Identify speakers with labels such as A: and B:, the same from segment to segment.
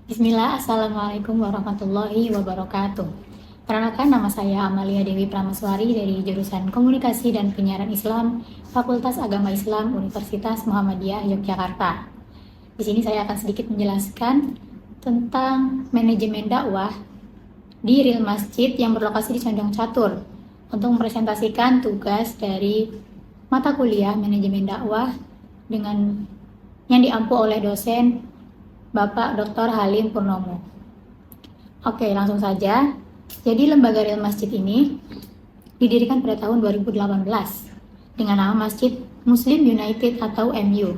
A: Bismillah, Assalamualaikum warahmatullahi wabarakatuh. Perkenalkan, nama saya Amalia Dewi Pramaswari dari jurusan Komunikasi dan Penyiaran Islam, Fakultas Agama Islam, Universitas Muhammadiyah Yogyakarta. Di sini saya akan sedikit menjelaskan tentang manajemen dakwah di Real Masjid yang berlokasi di Condong Catur untuk mempresentasikan tugas dari mata kuliah manajemen dakwah dengan yang diampu oleh dosen Bapak Dr. Halim Purnomo. Oke, langsung saja. Jadi lembaga Real Masjid ini didirikan pada tahun 2018 dengan nama Masjid Muslim United atau MU.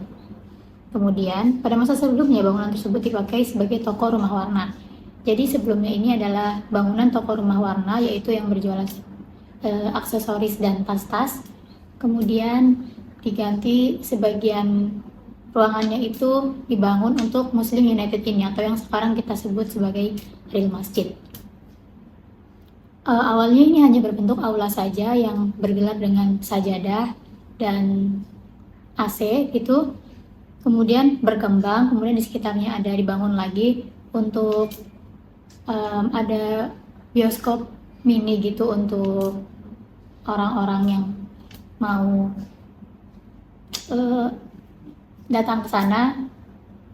A: Kemudian, pada masa sebelumnya bangunan tersebut dipakai sebagai toko rumah warna. Jadi sebelumnya ini adalah bangunan toko rumah warna, yaitu yang berjualan aksesoris dan tas-tas. Kemudian diganti sebagian ruangannya itu dibangun untuk Muslim United ini atau yang sekarang kita sebut sebagai Real Masjid. Awalnya ini hanya berbentuk aula saja yang bergelar dengan sajadah dan AC gitu. Kemudian berkembang, kemudian di sekitarnya ada dibangun lagi untuk ada bioskop mini gitu untuk orang-orang yang mau datang ke sana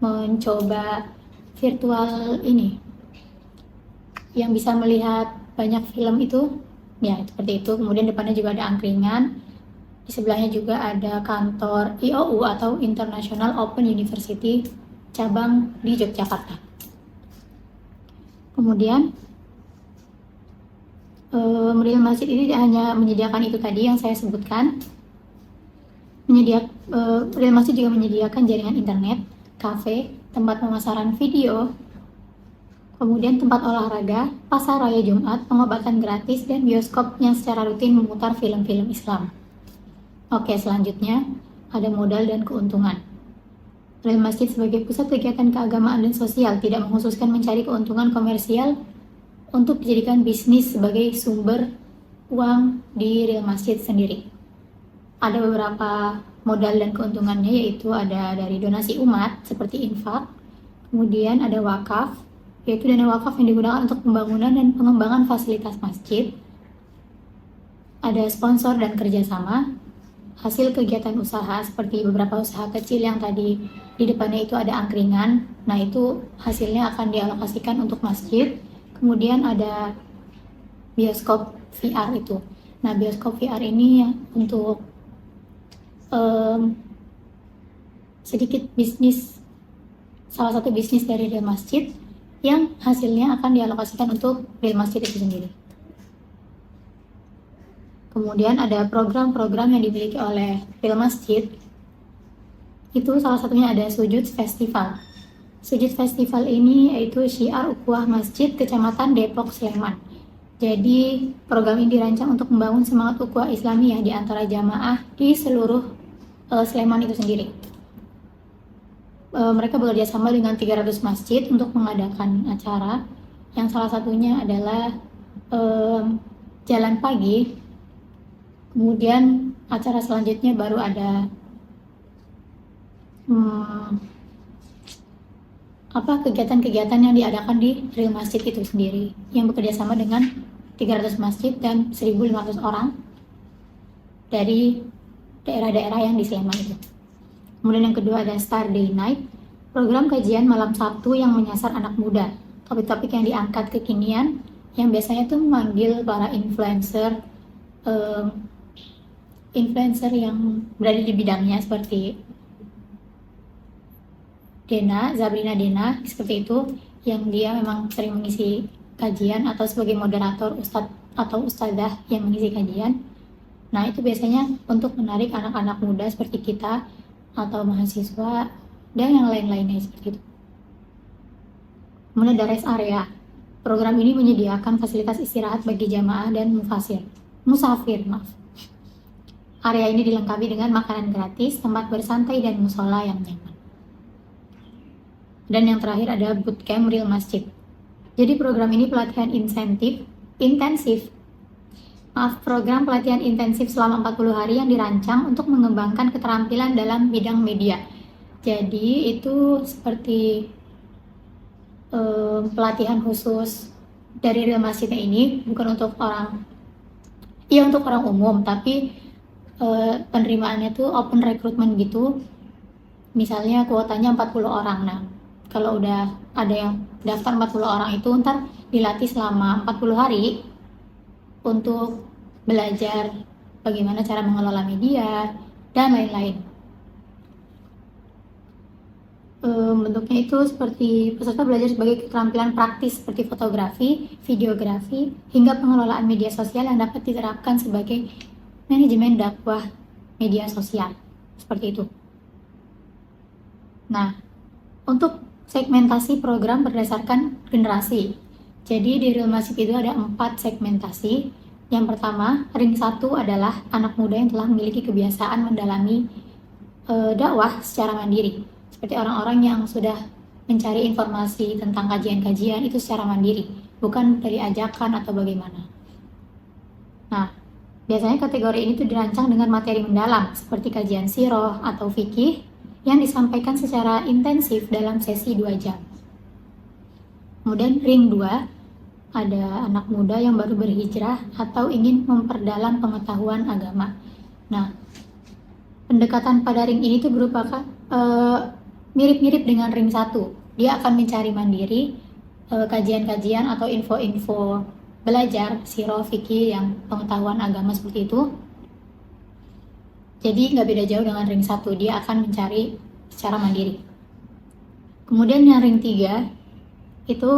A: mencoba virtual ini yang bisa melihat banyak film itu ya, seperti itu. Kemudian depannya juga ada angkringan, di sebelahnya juga ada kantor IOU atau International Open University cabang di Yogyakarta. Kemudian Real Masjid ini hanya menyediakan itu tadi yang saya sebutkan. Real Masjid juga menyediakan jaringan internet, kafe, tempat pemasaran video, kemudian tempat olahraga, pasar raya Jumat, pengobatan gratis, dan bioskop yang secara rutin memutar film-film Islam. Oke, selanjutnya ada modal dan keuntungan. Real Masjid sebagai pusat kegiatan keagamaan dan sosial tidak mengkhususkan mencari keuntungan komersial untuk dijadikan bisnis sebagai sumber uang di Real Masjid sendiri. Ada beberapa modal dan keuntungannya, yaitu ada dari donasi umat seperti infak, kemudian ada wakaf, yaitu dana wakaf yang digunakan untuk pembangunan dan pengembangan fasilitas masjid, ada sponsor dan kerjasama, hasil kegiatan usaha seperti beberapa usaha kecil yang tadi di depannya itu ada angkringan, nah itu hasilnya akan dialokasikan untuk masjid. Kemudian ada bioskop VR itu. Nah, bioskop VR ini untuk sedikit bisnis, salah satu bisnis dari Real Masjid yang hasilnya akan dialokasikan untuk Real Masjid itu sendiri. Kemudian ada program-program yang dimiliki oleh Real Masjid, itu salah satunya ada Sujud Festival. Sujud Festival ini yaitu syiar ukhuwah Masjid Kecamatan Depok, Sleman. Jadi program ini dirancang untuk membangun semangat ukhuwah Islamiyah di antara jamaah di seluruh Sleman itu sendiri. Mereka bekerja sama dengan 300 masjid untuk mengadakan acara, yang salah satunya adalah jalan pagi. Kemudian acara selanjutnya baru ada kegiatan-kegiatan yang diadakan di Real Masjid itu sendiri, yang bekerja sama dengan 300 masjid dan 1.500 orang dari daerah-daerah yang di Sleman itu. Kemudian yang kedua ada Star Day Night, program kajian malam Sabtu yang menyasar anak muda. Topik-topik yang diangkat kekinian, yang biasanya tuh memanggil para influencer yang berada di bidangnya seperti Sabrina Dena, seperti itu, yang dia memang sering mengisi kajian atau sebagai moderator ustadz atau ustadzah yang mengisi kajian. Nah, itu biasanya untuk menarik anak-anak muda seperti kita atau mahasiswa dan yang lain-lainnya seperti itu. Kemudian ada rest area. Program ini menyediakan fasilitas istirahat bagi jamaah dan musafir. Area ini dilengkapi dengan makanan gratis, tempat bersantai, dan musola yang nyaman. Dan yang terakhir ada bootcamp Real Masjid. Jadi program ini program pelatihan intensif selama 40 hari yang dirancang untuk mengembangkan keterampilan dalam bidang media. Jadi itu seperti pelatihan khusus dari Real Masjidnya ini bukan untuk orang, iya untuk orang umum, tapi penerimaannya tuh open recruitment gitu. Misalnya kuotanya 40 orang. Nah, kalau udah ada yang daftar 40 orang itu ntar dilatih selama 40 hari untuk belajar bagaimana cara mengelola media dan lain-lain. Bentuknya itu seperti peserta belajar sebagai keterampilan praktis seperti fotografi, videografi, hingga pengelolaan media sosial yang dapat diterapkan sebagai manajemen dakwah media sosial. Seperti itu. Nah, untuk segmentasi program berdasarkan generasi. Jadi di Real Masjid itu ada 4 segmentasi. Yang pertama, ring 1 adalah anak muda yang telah memiliki kebiasaan mendalami dakwah secara mandiri. Seperti orang-orang yang sudah mencari informasi tentang kajian-kajian itu secara mandiri, bukan dari ajakan atau bagaimana. Nah, biasanya kategori ini tuh dirancang dengan materi mendalam, seperti kajian sirah atau fikih, yang disampaikan secara intensif dalam sesi 2 jam. Kemudian ring 2, ada anak muda yang baru berhijrah atau ingin memperdalam pengetahuan agama. Nah, pendekatan pada ring ini tuh berupa mirip-mirip dengan ring 1. Dia akan mencari mandiri kajian-kajian atau info-info belajar sirah fikih yang pengetahuan agama seperti itu. Jadi nggak beda jauh dengan ring 1, dia akan mencari secara mandiri. Kemudian yang ring 3 itu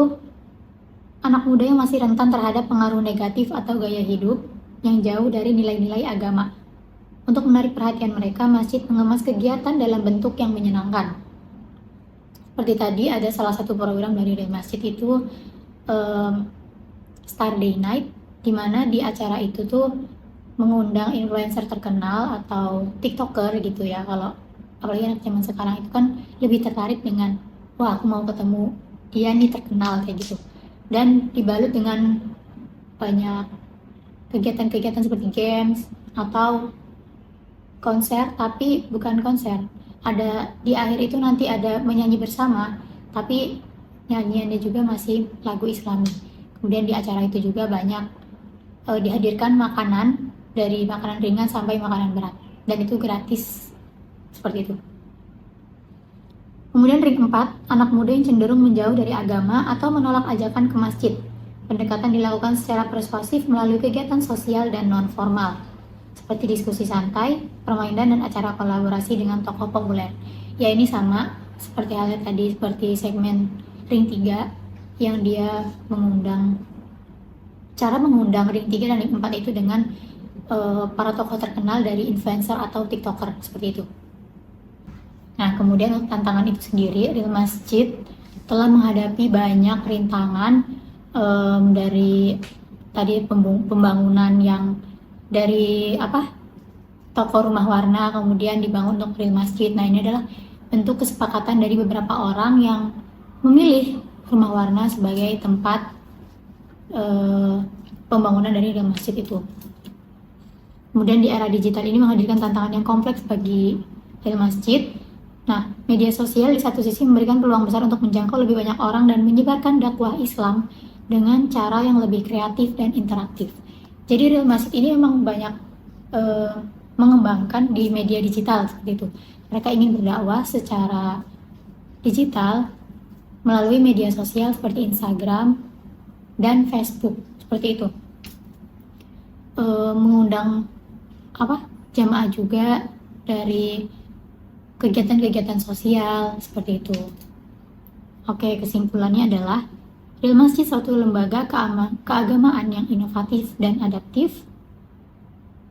A: anak muda yang masih rentan terhadap pengaruh negatif atau gaya hidup yang jauh dari nilai-nilai agama. Untuk menarik perhatian mereka, masjid mengemas kegiatan dalam bentuk yang menyenangkan. Seperti tadi ada salah satu program dari masjid itu Star Day Night, di mana di acara itu tuh mengundang influencer terkenal atau tiktoker gitu ya. Kalau apalagi anak zaman sekarang itu kan lebih tertarik dengan wah aku mau ketemu dia nih terkenal kayak gitu, dan dibalut dengan banyak kegiatan-kegiatan seperti games atau konser, tapi bukan konser. Ada di akhir itu nanti ada menyanyi bersama, tapi nyanyiannya juga masih lagu Islami. Kemudian di acara itu juga banyak dihadirkan makanan, dari makanan ringan sampai makanan berat, dan itu gratis seperti itu. Kemudian ring 4, anak muda yang cenderung menjauh dari agama atau menolak ajakan ke masjid. Pendekatan dilakukan secara persuasif melalui kegiatan sosial dan non-formal, seperti diskusi santai, permainan, dan acara kolaborasi dengan tokoh populer. Ya ini sama seperti halnya tadi, seperti segmen ring 3 yang dia cara mengundang ring 3 dan ring 4 itu dengan para tokoh terkenal dari influencer atau tiktoker seperti itu. Nah, kemudian untuk tantangan itu sendiri, Real Masjid telah menghadapi banyak rintangan dari tadi pembangunan yang dari toko rumah warna kemudian dibangun untuk Real Masjid. Nah, ini adalah bentuk kesepakatan dari beberapa orang yang memilih rumah warna sebagai tempat pembangunan dari Real Masjid itu. Kemudian di era digital ini menghadirkan tantangan yang kompleks bagi Real Masjid. Nah, media sosial di satu sisi memberikan peluang besar untuk menjangkau lebih banyak orang dan menyebarkan dakwah Islam dengan cara yang lebih kreatif dan interaktif. Jadi Real Masjid ini memang banyak mengembangkan di media digital seperti itu. Mereka ingin berdakwah secara digital melalui media sosial seperti Instagram dan Facebook seperti itu. Mengundang jamaah juga dari kegiatan-kegiatan sosial seperti itu. Oke, kesimpulannya adalah Real Masjid suatu lembaga keagamaan yang inovatif dan adaptif,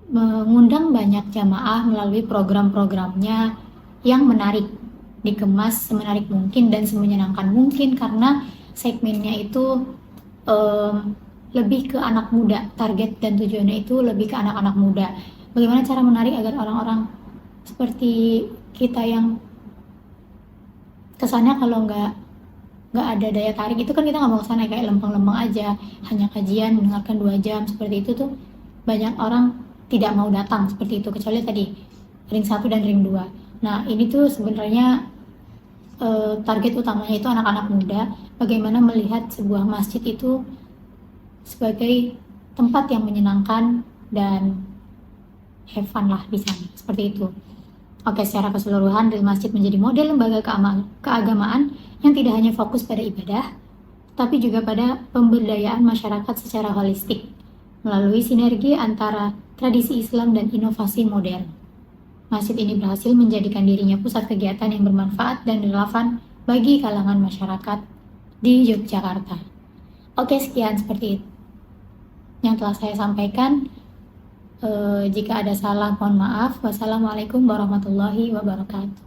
A: mengundang banyak jamaah melalui program-programnya yang menarik, dikemas semenarik mungkin dan semenyenangkan mungkin karena segmennya itu lebih ke anak muda, target dan tujuannya itu lebih ke anak-anak muda. Bagaimana cara menarik agar orang-orang seperti kita yang kesannya kalau nggak ada daya tarik itu kan kita nggak mau kesana, kayak lempeng-lempeng aja, hanya kajian mendengarkan 2 jam seperti itu tuh banyak orang tidak mau datang seperti itu, kecuali tadi ring 1 dan ring 2. Nah ini tuh sebenarnya target utamanya itu anak-anak muda, bagaimana melihat sebuah masjid itu sebagai tempat yang menyenangkan dan have fun lah di sana, seperti itu. Oke, secara keseluruhan Real Masjid menjadi model lembaga keagamaan yang tidak hanya fokus pada ibadah, tapi juga pada pemberdayaan masyarakat secara holistik melalui sinergi antara tradisi Islam dan inovasi modern. Masjid ini berhasil menjadikan dirinya pusat kegiatan yang bermanfaat dan relevan bagi kalangan masyarakat di Yogyakarta. Oke, sekian seperti itu yang telah saya sampaikan. Jika ada salah, mohon maaf. Wassalamualaikum warahmatullahi wabarakatuh.